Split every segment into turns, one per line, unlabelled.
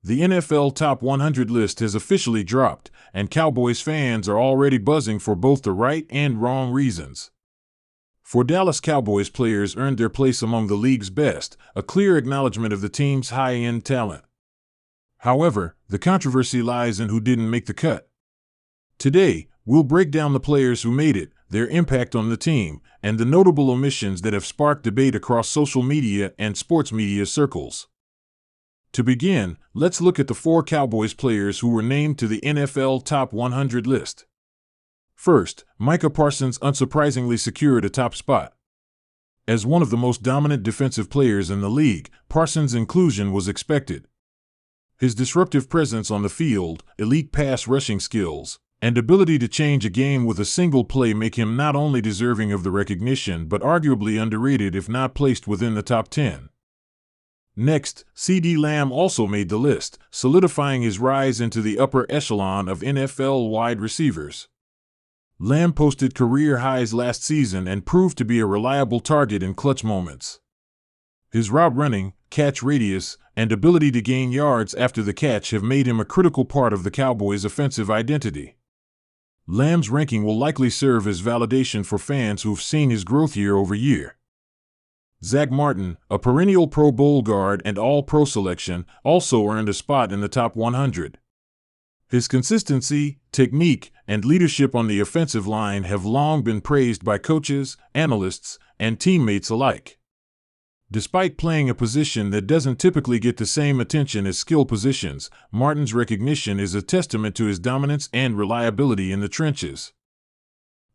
The NFL Top 100 list has officially dropped, and Cowboys fans are already buzzing for both the right and wrong reasons. 4 Dallas Cowboys players earned their place among the league's best, a clear acknowledgement of the team's high-end talent. However, the controversy lies in who didn't make the cut. Today, we'll break down the players who made it, their impact on the team, and the notable omissions that have sparked debate across social media and sports media circles. To begin, let's look at the 4 Cowboys players who were named to the NFL Top 100 list. First, Micah Parsons unsurprisingly secured a top spot. As one of the most dominant defensive players in the league, Parsons' inclusion was expected. His disruptive presence on the field, elite pass rushing skills, and ability to change a game with a single play make him not only deserving of the recognition but arguably underrated if not placed within the top 10. Next, CeeDee Lamb also made the list, solidifying his rise into the upper echelon of NFL wide receivers. Lamb posted career highs last season and proved to be a reliable target in clutch moments. His route running, catch radius, and ability to gain yards after the catch have made him a critical part of the Cowboys' offensive identity. Lamb's ranking will likely serve as validation for fans who've seen his growth year over year. Zach Martin, a perennial Pro Bowl guard and All-Pro selection, also earned a spot in the top 100. His consistency, technique, and leadership on the offensive line have long been praised by coaches, analysts, and teammates alike. Despite playing a position that doesn't typically get the same attention as skill positions, Martin's recognition is a testament to his dominance and reliability in the trenches.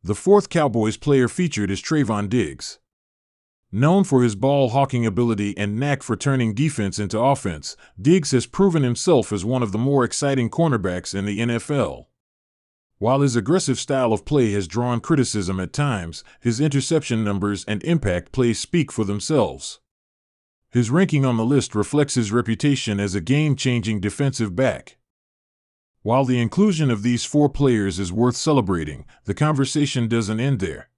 The 4th Cowboys player featured is Trayvon Diggs. Known for his ball-hawking ability and knack for turning defense into offense, Diggs has proven himself as one of the more exciting cornerbacks in the NFL. While his aggressive style of play has drawn criticism at times, his interception numbers and impact plays speak for themselves. His ranking on the list reflects his reputation as a game-changing defensive back. While the inclusion of these 4 players is worth celebrating, the conversation doesn't end there.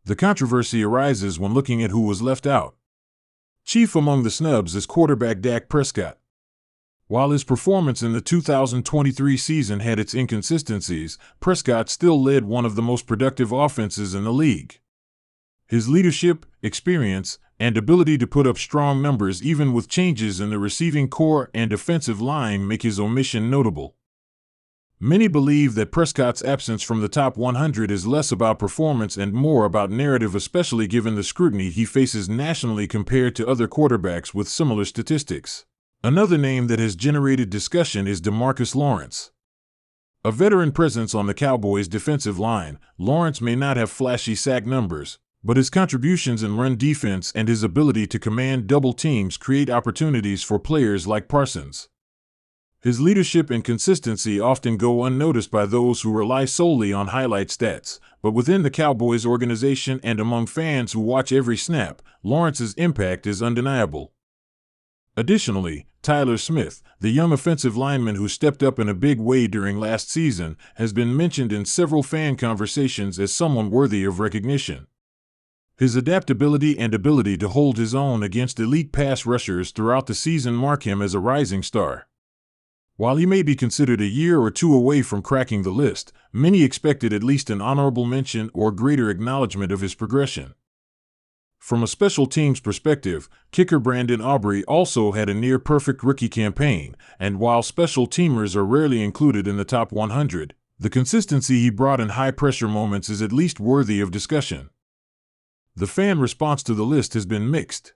The controversy arises when looking at who was left out. Chief among the snubs is quarterback Dak Prescott. While his performance in the 2023 season had its inconsistencies, Prescott still led one of the most productive offenses in the league. His leadership, experience, and ability to put up strong numbers even with changes in the receiving core and offensive line make his omission notable. Many believe that Prescott's absence from the top 100 is less about performance and more about narrative, especially given the scrutiny he faces nationally compared to other quarterbacks with similar statistics. Another name that has generated discussion is DeMarcus Lawrence. A veteran presence on the Cowboys' defensive line, Lawrence may not have flashy sack numbers, but his contributions in run defense and his ability to command double teams create opportunities for players like Parsons. His leadership and consistency often go unnoticed by those who rely solely on highlight stats, but within the Cowboys organization and among fans who watch every snap, Lawrence's impact is undeniable. Additionally, Tyler Smith, the young offensive lineman who stepped up in a big way during last season, has been mentioned in several fan conversations as someone worthy of recognition. His adaptability and ability to hold his own against elite pass rushers throughout the season mark him as a rising star. While he may be considered a year or 2 away from cracking the list, many expected at least an honorable mention or greater acknowledgement of his progression. From a special teams perspective, kicker Brandon Aubrey also had a near-perfect rookie campaign, and while special teamers are rarely included in the top 100, the consistency he brought in high-pressure moments is at least worthy of discussion. The fan response to the list has been mixed.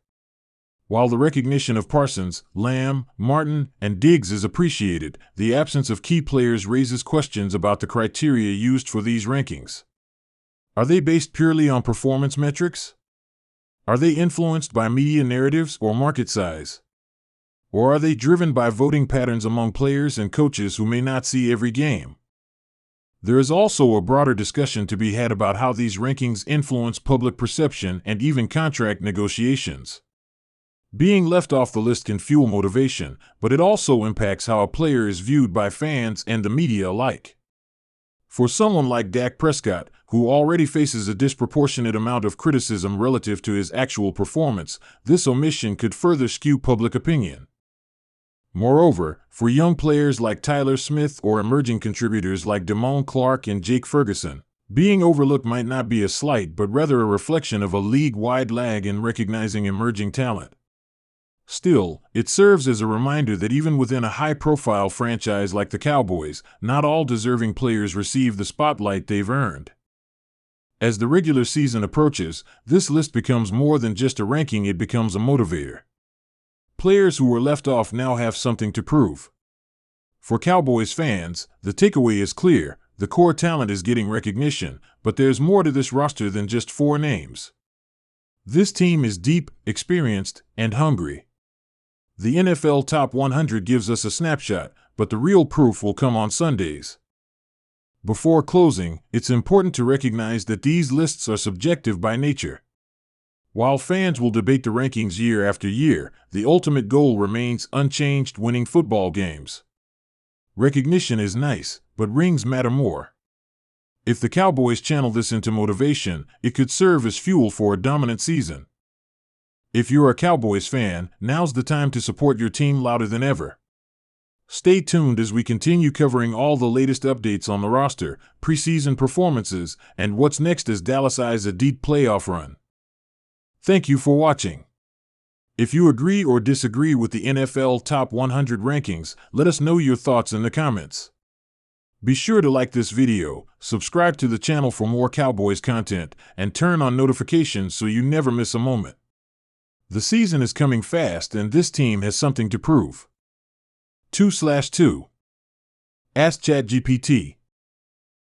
While the recognition of Parsons, Lamb, Martin, and Diggs is appreciated, the absence of key players raises questions about the criteria used for these rankings. Are they based purely on performance metrics? Are they influenced by media narratives or market size? Or are they driven by voting patterns among players and coaches who may not see every game? There is also a broader discussion to be had about how these rankings influence public perception and even contract negotiations. Being left off the list can fuel motivation, but it also impacts how a player is viewed by fans and the media alike. For someone like Dak Prescott, who already faces a disproportionate amount of criticism relative to his actual performance, this omission could further skew public opinion. Moreover, for young players like Tyler Smith or emerging contributors like Damone Clark and Jake Ferguson, being overlooked might not be a slight but rather a reflection of a league-wide lag in recognizing emerging talent. Still, it serves as a reminder that even within a high-profile franchise like the Cowboys, not all deserving players receive the spotlight they've earned. As the regular season approaches, this list becomes more than just a ranking, it becomes a motivator. Players who were left off now have something to prove. For Cowboys fans, the takeaway is clear: the core talent is getting recognition, but there's more to this roster than just 4 names. This team is deep, experienced, and hungry. The NFL Top 100 gives us a snapshot, but the real proof will come on Sundays. Before closing, it's important to recognize that these lists are subjective by nature. While fans will debate the rankings year after year, the ultimate goal remains unchanged: winning football games. Recognition is nice, but rings matter more. If the Cowboys channel this into motivation, it could serve as fuel for a dominant season. If you're a Cowboys fan, now's the time to support your team louder than ever. Stay tuned as we continue covering all the latest updates on the roster, preseason performances, and what's next as Dallas eyes a deep playoff run. Thank you for watching. If you agree or disagree with the NFL Top 100 rankings, let us know your thoughts in the comments. Be sure to like this video, subscribe to the channel for more Cowboys content, and turn on notifications so you never miss a moment. The season is coming fast and this team has something to prove. 2/2. Ask ChatGPT.